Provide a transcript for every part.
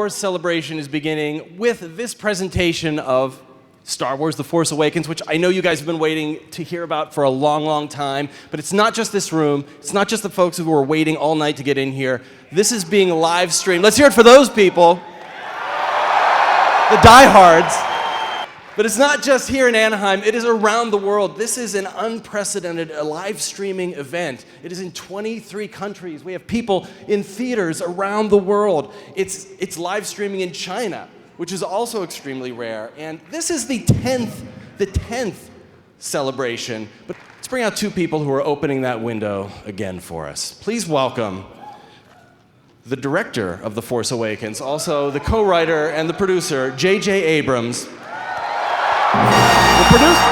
Wars celebration is beginning with this presentation of Star Wars The Force Awakens, which I know you guys have been waiting to hear about for a long, long time. But it's not just this room. It's not just the folks who were waiting all night to get in here. This is being live streamed. Let's hear it for those people. The diehards. But it's not just here in Anaheim. It is around the world. This is an unprecedented live streaming event. It is in 23 countries. We have people in theaters around the world. It's live streaming in China, which is also extremely rare. And this is the 10th celebration. But let's bring out two people who are opening that window again for us. Please welcome the director of The Force Awakens, also the co-writer and the producer, J.J. Abrams. The producer.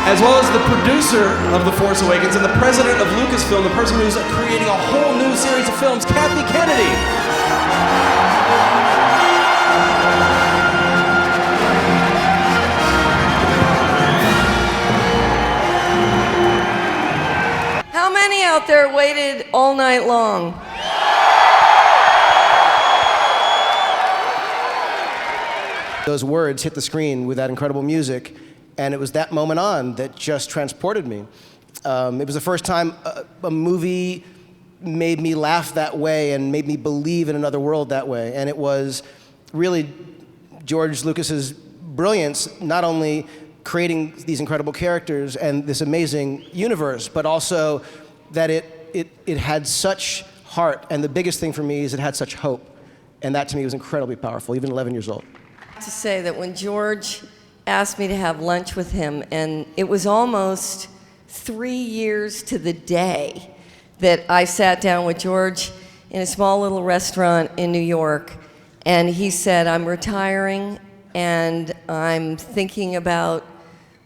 As well as the producer of The Force Awakens and the president of Lucasfilm, the person who's creating a whole new series of films, Kathy Kennedy. How many out there waited all night long? Those words hit the screen with that incredible music, and it was that moment on that just transported me. It was the first time a movie made me laugh that way and made me believe in another world that way. And it was really George Lucas's brilliance, not only creating these incredible characters and this amazing universe, but also that it had such heart. And the biggest thing for me is it had such hope. And that to me was incredibly powerful, even 11 years old. I have to say that when George asked me to have lunch with him, and it was almost 3 years to the day that I sat down with George in a small little restaurant in New York, and he said, I'm retiring and I'm thinking about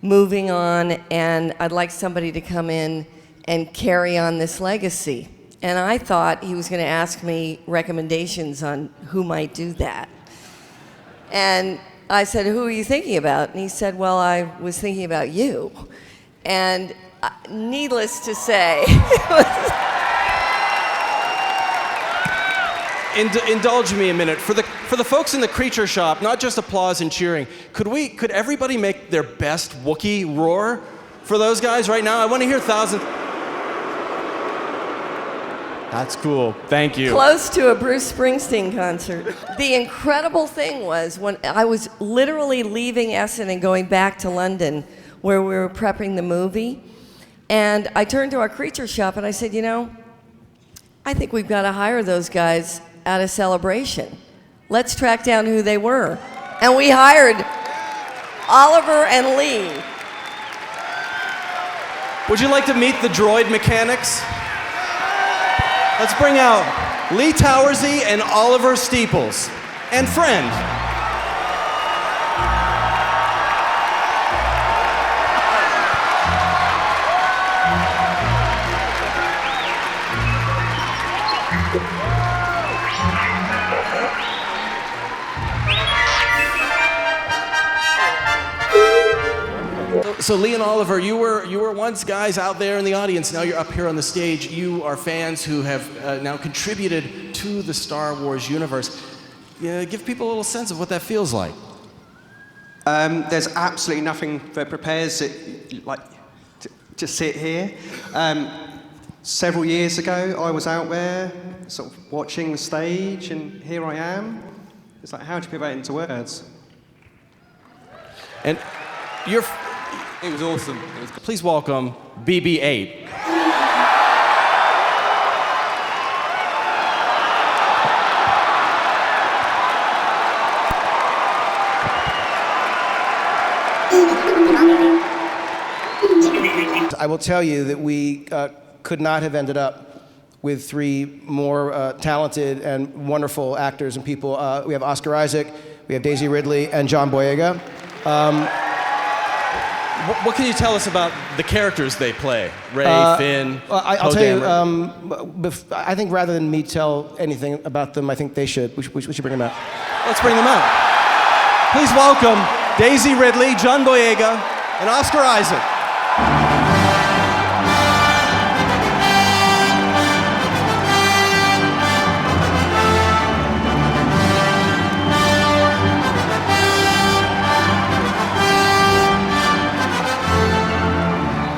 moving on, and I'd like somebody to come in and carry on this legacy. And I thought he was going to ask me recommendations on who might do that. And I said, who are you thinking about? And he said, well, I was thinking about you. And needless to say, Indulge me a minute. For the folks in the Creature Shop, not just applause and cheering, could everybody make their best Wookiee roar for those guys right now? I want to hear thousands. That's cool. Thank you. Close to a Bruce Springsteen concert. The incredible thing was when I was literally leaving Essen and going back to London where we were prepping the movie, and I turned to our Creature Shop and I said, you know, I think we've got to hire those guys at a celebration. Let's track down who they were. And we hired Oliver and Lee. Would you like to meet the droid mechanics? Let's bring out Lee Towersy and Oliver Steeples, and friend. So Lee and Oliver, you were once guys out there in the audience. Now you're up here on the stage. You are fans who have now contributed to the Star Wars universe. Give people a little sense of what that feels like. There's absolutely nothing that prepares it like to sit here. Several years ago, I was out there sort of watching the stage, and here I am. It's like, how do you put that into words? And it was awesome. Please welcome BB-8. I will tell you that we could not have ended up with three more talented and wonderful actors and people. We have Oscar Isaac, we have Daisy Ridley, and John Boyega. What can you tell us about the characters they play? Ray, Finn, I'll Poe tell you. Dameron? I think rather than me tell anything about them, I think they should. We should bring them out. Let's bring them out. Please welcome Daisy Ridley, John Boyega, and Oscar Isaac.